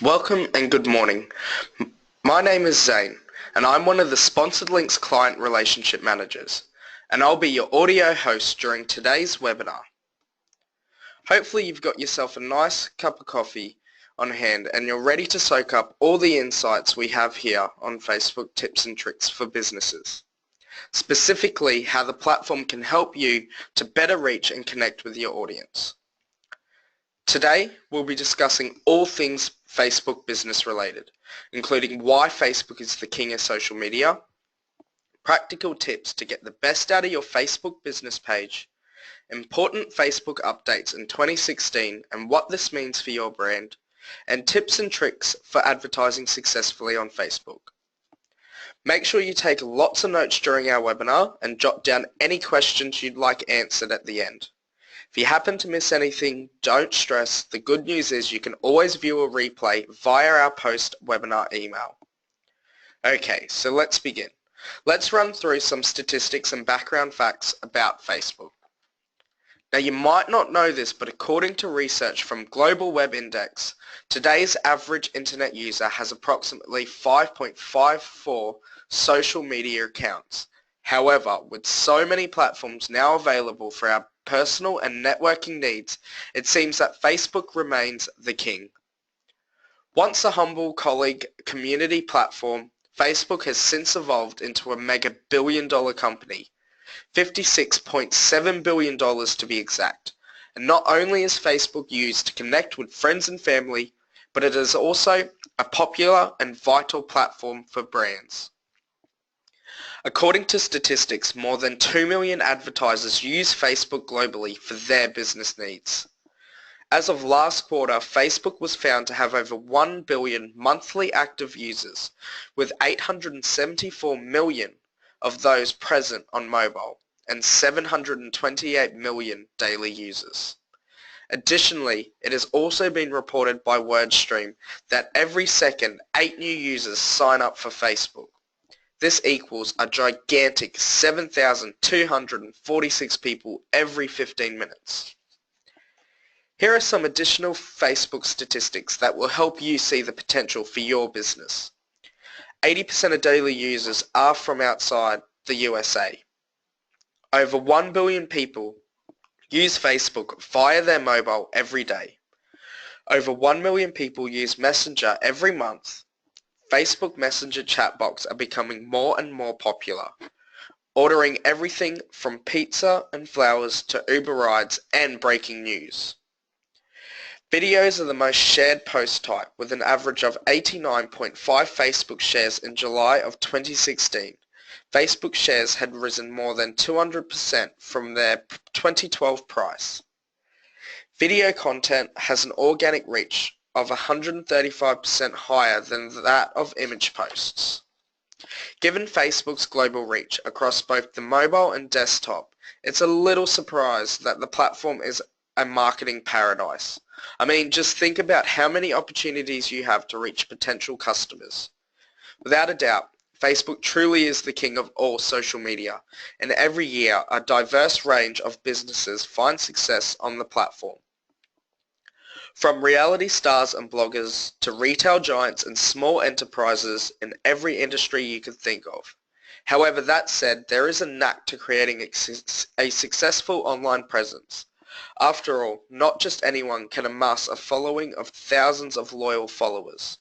Welcome and good morning. My name is Zane and I'm one of the Sponsored Links Client Relationship Managers, and I'll be your audio host during today's webinar. Hopefully you've got yourself a nice cup of coffee on hand and you're ready to soak up all the insights we have here on Facebook Tips and Tricks for Businesses. Specifically, how the platform can help you to better reach and connect with your audience. Today, we'll be discussing all things Facebook business related, including why Facebook is the king of social media, practical tips to get the best out of your Facebook business page, important Facebook updates in 2016 and what this means for your brand, and tips and tricks for advertising successfully on Facebook. Make sure you take lots of notes during our webinar and jot down any questions you'd like answered at the end. If you happen to miss anything, don't stress. The good news is you can always view a replay via our post-webinar email. Okay, so let's begin. Let's run through some statistics and background facts about Facebook. Now you might not know this, but according to research from Global Web Index, today's average internet user has approximately 5.54 social media accounts. However, with so many platforms now available for our personal and networking needs, it seems that Facebook remains the king. Once a humble colleague community platform, Facebook has since evolved into a mega billion-dollar company, $56.7 billion to be exact. And not only is Facebook used to connect with friends and family, but it is also a popular and vital platform for brands. According to statistics, more than 2 million advertisers use Facebook globally for their business needs. As of last quarter, Facebook was found to have over 1 billion monthly active users, with 874 million of those present on mobile and 728 million daily users. Additionally, it has also been reported by WordStream that every second 8 new users sign up for Facebook. This equals a gigantic 7,246 people every 15 minutes. Here are some additional Facebook statistics that will help you see the potential for your business. 80% of daily users are from outside the USA. Over 1 billion people use Facebook via their mobile every day. Over 1 million people use Messenger every month. Facebook Messenger chatbots are becoming more and more popular, ordering everything from pizza and flowers to Uber rides and breaking news. Videos are the most shared post type, with an average of 89.5 Facebook shares in July of 2016. Facebook shares had risen more than 200% from their 2012 price. Video content has an organic reach of 135% higher than that of image posts. Given Facebook's global reach across both the mobile and desktop, it's a little surprised that the platform is a marketing paradise. I mean, just think about how many opportunities you have to reach potential customers. Without a doubt, Facebook truly is the king of all social media, and every year a diverse range of businesses find success on the platform. From reality stars and bloggers to retail giants and small enterprises in every industry you could think of. However, that said, there is a knack to creating a successful online presence. After all, not just anyone can amass a following of thousands of loyal followers.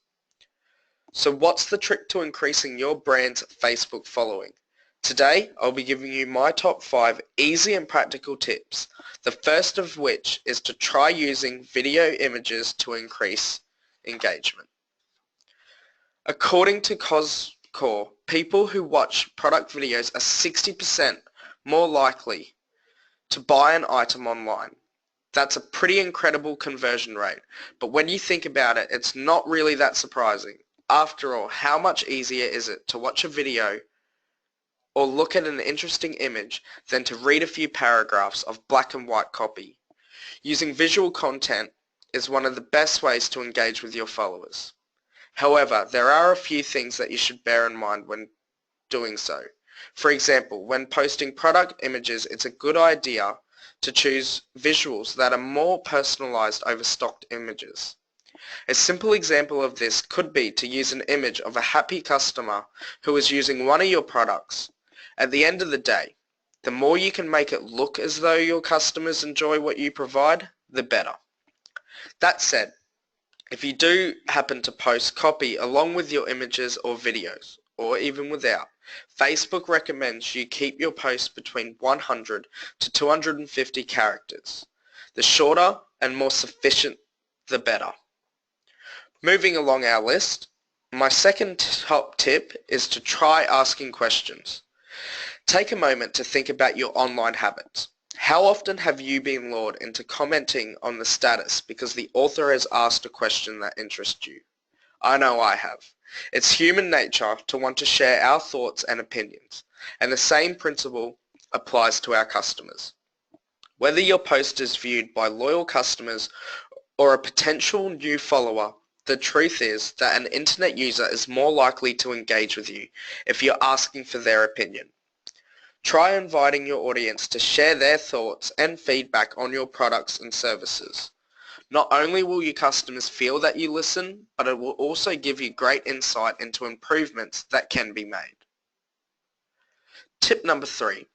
So what's the trick to increasing your brand's Facebook following? Today, I'll be giving you my top 5 easy and practical tips, the first of which is to try using video images to increase engagement. According to CosCore, people who watch product videos are 60% more likely to buy an item online. That's a pretty incredible conversion rate, but when you think about it, it's not really that surprising. After all, how much easier is it to watch a video or look at an interesting image than to read a few paragraphs of black and white copy? Using visual content is one of the best ways to engage with your followers. However, there are a few things that you should bear in mind when doing so. For example, when posting product images, it's a good idea to choose visuals that are more personalized over stocked images. A simple example of this could be to use an image of a happy customer who is using one of your products. At the end of the day, the more you can make it look as though your customers enjoy what you provide, the better. That said, if you do happen to post copy along with your images or videos, or even without, Facebook recommends you keep your posts between 100 to 250 characters. The shorter and more sufficient, the better. Moving along our list, my second top tip is to try asking questions. Take a moment to think about your online habits. How often have you been lured into commenting on the status because the author has asked a question that interests you? I know I have. It's human nature to want to share our thoughts and opinions, and the same principle applies to our customers. Whether your post is viewed by loyal customers or a potential new follower, the truth is that an internet user is more likely to engage with you if you're asking for their opinion. Try inviting your audience to share their thoughts and feedback on your products and services. Not only will your customers feel that you listen, but it will also give you great insight into improvements that can be made. Tip number 3.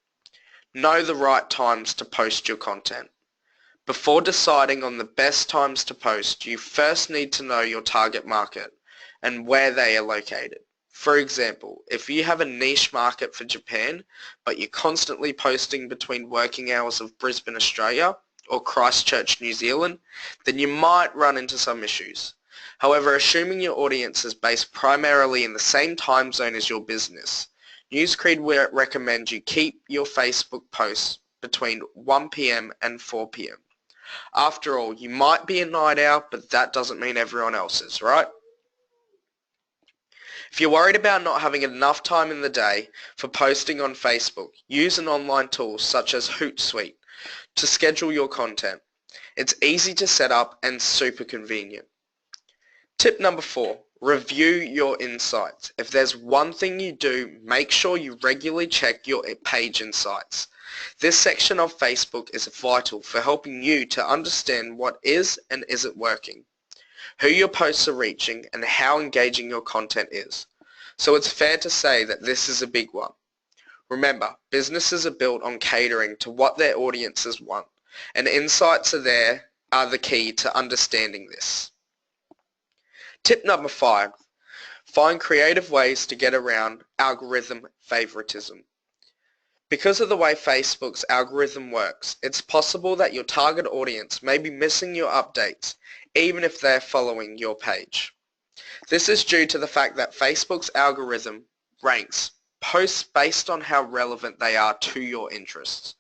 Know the right times to post your content. Before deciding on the best times to post, you first need to know your target market and where they are located. For example, if you have a niche market for Japan, but you're constantly posting between working hours of Brisbane, Australia, or Christchurch, New Zealand, then you might run into some issues. However, assuming your audience is based primarily in the same time zone as your business, Newscreed will recommend you keep your Facebook posts between 1 p.m. and 4 p.m. After all, you might be a night owl, but that doesn't mean everyone else is, right? If you're worried about not having enough time in the day for posting on Facebook, use an online tool such as Hootsuite to schedule your content. It's easy to set up and super convenient. Tip number 4, review your insights. If there's one thing you do, make sure you regularly check your page insights. This section of Facebook is vital for helping you to understand what is and isn't working, who your posts are reaching, and how engaging your content is. So it's fair to say that this is a big one. Remember, businesses are built on catering to what their audiences want, and insights are the key to understanding this. Tip number 5, find creative ways to get around algorithm favoritism. Because of the way Facebook's algorithm works, it's possible that your target audience may be missing your updates, even if they're following your page. This is due to the fact that Facebook's algorithm ranks posts based on how relevant they are to your interests.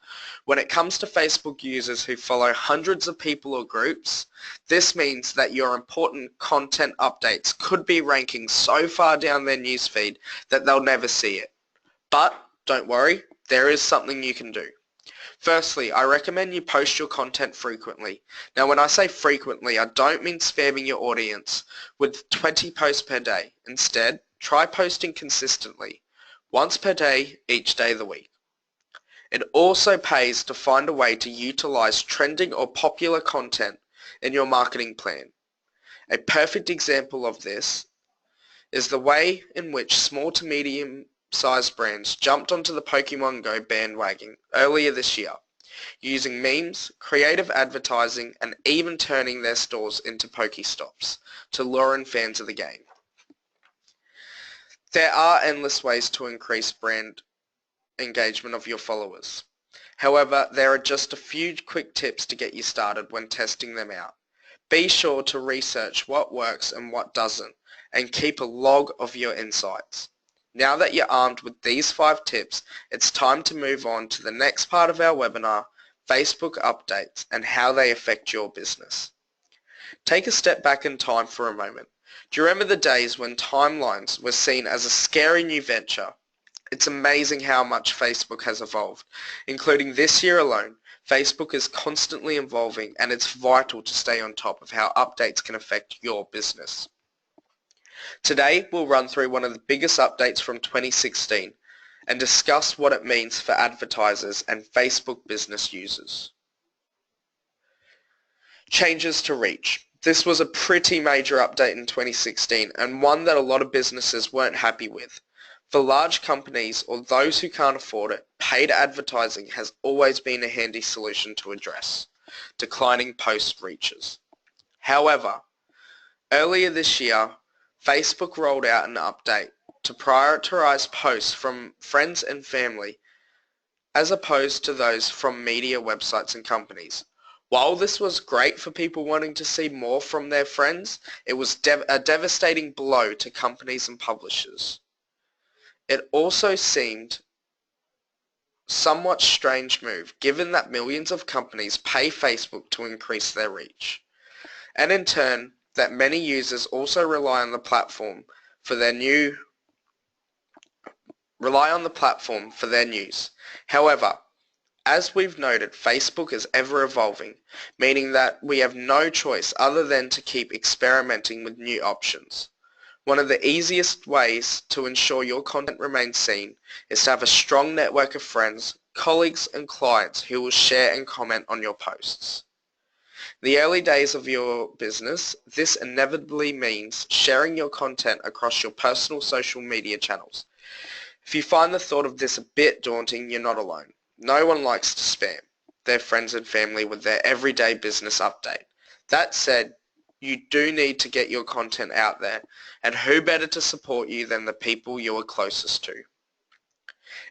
When it comes to Facebook users who follow hundreds of people or groups, this means that your important content updates could be ranking so far down their newsfeed that they'll never see it. But don't worry, there is something you can do. Firstly, I recommend you post your content frequently. Now when I say frequently, I don't mean spamming your audience with 20 posts per day. Instead, try posting consistently, once per day, each day of the week. It also pays to find a way to utilize trending or popular content in your marketing plan. A perfect example of this is the way in which small to medium-sized brands jumped onto the Pokemon Go bandwagon earlier this year, using memes, creative advertising, and even turning their stores into Pokestops to lure in fans of the game. There are endless ways to increase brand engagement of your followers. However, there are just a few quick tips to get you started when testing them out. Be sure to research what works and what doesn't, and keep a log of your insights. Now that you're armed with these 5 tips, it's time to move on to the next part of our webinar, Facebook updates and how they affect your business. Take a step back in time for a moment. Do you remember the days when timelines were seen as a scary new venture? It's amazing how much Facebook has evolved. Including this year alone, Facebook is constantly evolving, and it's vital to stay on top of how updates can affect your business. Today, we'll run through one of the biggest updates from 2016 and discuss what it means for advertisers and Facebook business users. Changes to reach. This was a pretty major update in 2016 and one that a lot of businesses weren't happy with. For large companies or those who can't afford it, paid advertising has always been a handy solution to address declining post reaches. However, earlier this year, Facebook rolled out an update to prioritize posts from friends and family as opposed to those from media websites and companies. While this was great for people wanting to see more from their friends, it was a devastating blow to companies and publishers. It also seemed somewhat strange move given that millions of companies pay Facebook to increase their reach, and in turn that many users also rely on the platform for their news. However, as we've noted, Facebook is ever evolving, meaning that we have no choice other than to keep experimenting with new options. One of the easiest ways to ensure your content remains seen is to have a strong network of friends, colleagues and clients who will share and comment on your posts. In the early days of your business, this inevitably means sharing your content across your personal social media channels. If you find the thought of this a bit daunting, you're not alone. No one likes to spam their friends and family with their everyday business update. That said, you do need to get your content out there, and who better to support you than the people you are closest to?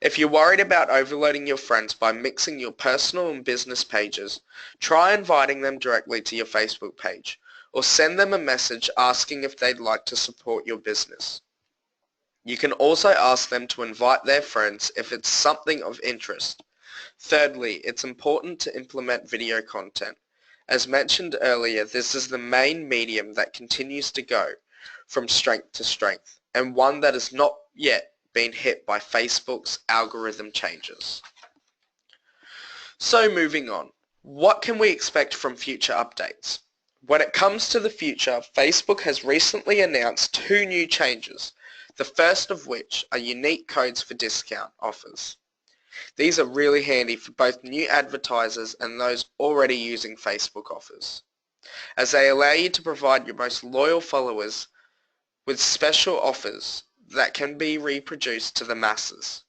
If you're worried about overloading your friends by mixing your personal and business pages, try inviting them directly to your Facebook page, or send them a message asking if they'd like to support your business. You can also ask them to invite their friends if it's something of interest. Thirdly, it's important to implement video content. As mentioned earlier, this is the main medium that continues to go from strength to strength, and one that has not yet been hit by Facebook's algorithm changes. So moving on, what can we expect from future updates? When it comes to the future, Facebook has recently announced 2 new changes, the first of which are unique codes for discount offers. These are really handy for both new advertisers and those already using Facebook offers, as they allow you to provide your most loyal followers with special offers that can be reproduced to the masses.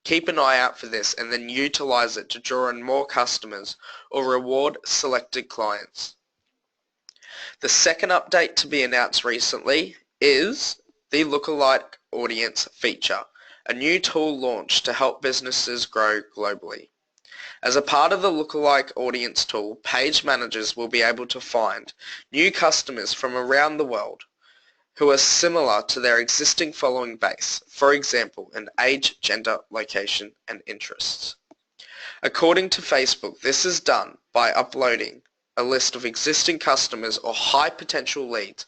Keep an eye out for this and then utilize it to draw in more customers or reward selected clients. The second update to be announced recently is the Lookalike Audience feature, a new tool launched to help businesses grow globally. As a part of the Lookalike Audience tool, page managers will be able to find new customers from around the world who are similar to their existing following base, for example, in age, gender, location, and interests. According to Facebook, this is done by uploading a list of existing customers or high potential leads,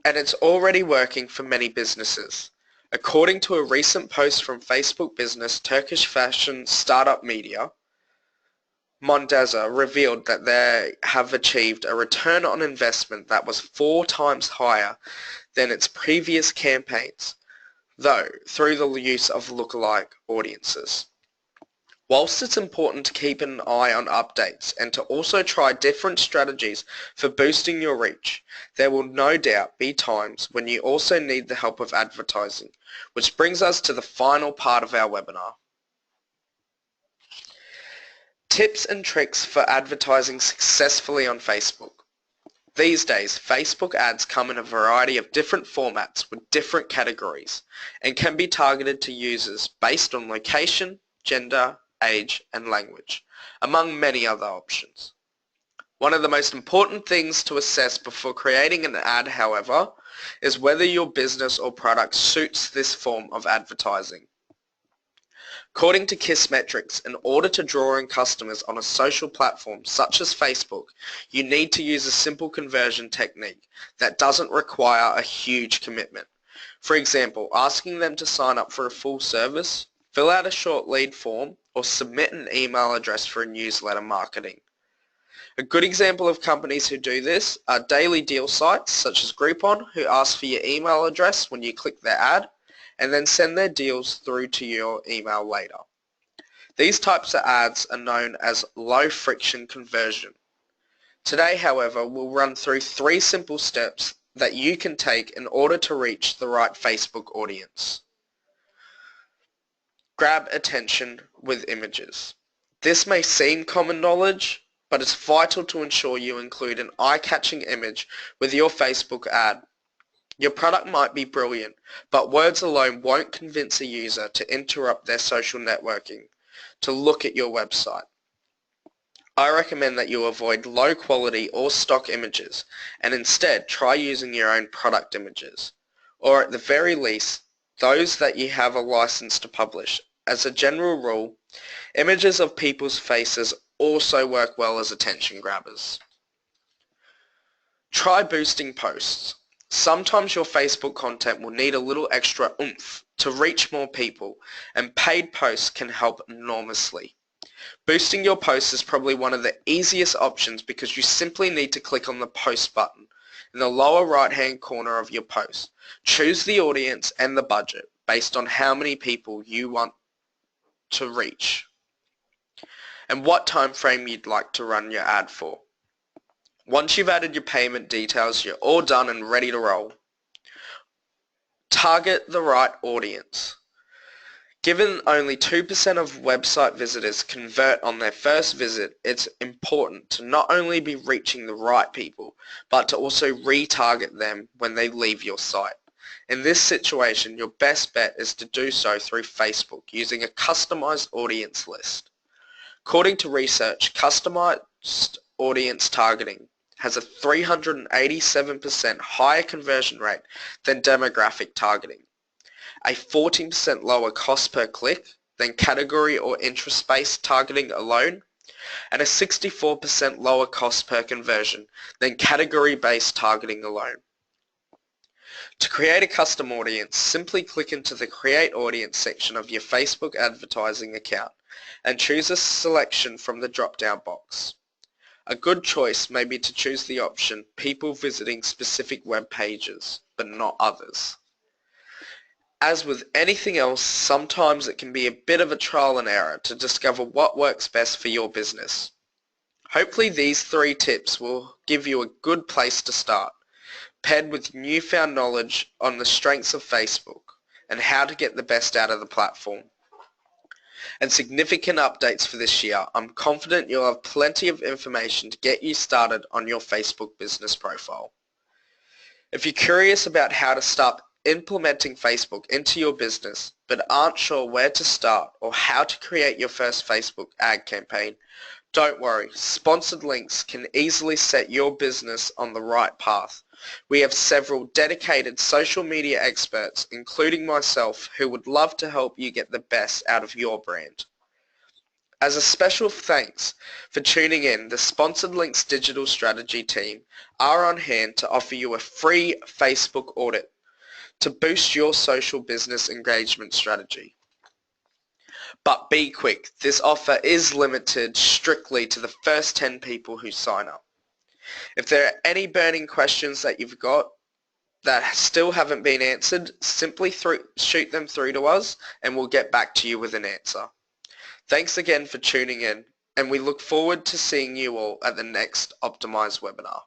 and it's already working for many businesses. According to a recent post from Facebook business Turkish fashion startup Media, Mondaza revealed that they have achieved a return on investment that was 4 times higher than its previous campaigns, though through the use of lookalike audiences. Whilst it's important to keep an eye on updates and to also try different strategies for boosting your reach, there will no doubt be times when you also need the help of advertising, which brings us to the final part of our webinar. Tips and tricks for advertising successfully on Facebook. These days, Facebook ads come in a variety of different formats with different categories and can be targeted to users based on location, gender, age, and language, among many other options. One of the most important things to assess before creating an ad, however, is whether your business or product suits this form of advertising. According to Kissmetrics, in order to draw in customers on a social platform such as Facebook, you need to use a simple conversion technique that doesn't require a huge commitment. For example, asking them to sign up for a full service, fill out a short lead form, or submit an email address for a newsletter marketing. A good example of companies who do this are daily deal sites such as Groupon, who ask for your email address when you click their ad and then send their deals through to your email later. These types of ads are known as low friction conversion. Today, however, we'll run through 3 simple steps that you can take in order to reach the right Facebook audience. Grab attention with images. This may seem common knowledge, but it's vital to ensure you include an eye-catching image with your Facebook ad. Your product might be brilliant, but words alone won't convince a user to interrupt their social networking to look at your website. I recommend that you avoid low quality or stock images and instead try using your own product images, or at the very least, those that you have a license to publish. As a general rule, images of people's faces also work well as attention grabbers. Try boosting posts. Sometimes your Facebook content will need a little extra oomph to reach more people, and paid posts can help enormously. Boosting your posts is probably one of the easiest options because you simply need to click on the post button in the lower right hand corner of your post. Choose the audience and the budget based on how many people you want to reach and what time frame you'd like to run your ad for. Once you've added your payment details, you're all done and ready to roll. Target the right audience. Given only 2% of website visitors convert on their first visit, it's important to not only be reaching the right people, but to also retarget them when they leave your site. In this situation, your best bet is to do so through Facebook using a customized audience list. According to research, customized audience targeting has a 387% higher conversion rate than demographic targeting, a 14% lower cost per click than category or interest-based targeting alone, and a 64% lower cost per conversion than category-based targeting alone. To create a custom audience, simply click into the Create Audience section of your Facebook advertising account and choose a selection from the drop-down box. A good choice may be to choose the option People visiting specific web pages, but not others. As with anything else, sometimes it can be a bit of a trial and error to discover what works best for your business. Hopefully these 3 tips will give you a good place to start, paired with newfound knowledge on the strengths of Facebook and how to get the best out of the platform. And significant updates for this year. I'm confident you'll have plenty of information to get you started on your Facebook business profile. If you're curious about how to start implementing Facebook into your business but aren't sure where to start or how to create your first Facebook ad campaign, don't worry, sponsored links can easily set your business on the right path. We have several dedicated social media experts, including myself, who would love to help you get the best out of your brand. As a special thanks for tuning in, the Sponsored Links Digital Strategy team are on hand to offer you a free Facebook audit to boost your social business engagement strategy. But be quick, this offer is limited strictly to the first 10 people who sign up. If there are any burning questions that you've got that still haven't been answered, simply shoot them through to us and we'll get back to you with an answer. Thanks again for tuning in, and we look forward to seeing you all at the next Optimize webinar.